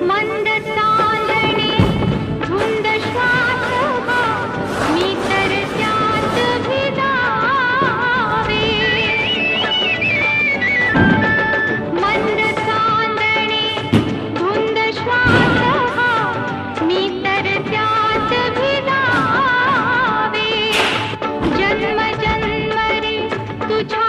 मंद चालणे धुंद श्वास हा मी तर त्यात भिजावे. मंद चालणे धुंद श्वास हा मी तर त्यात भिजावे. जन्म जन्म रे तुझ्या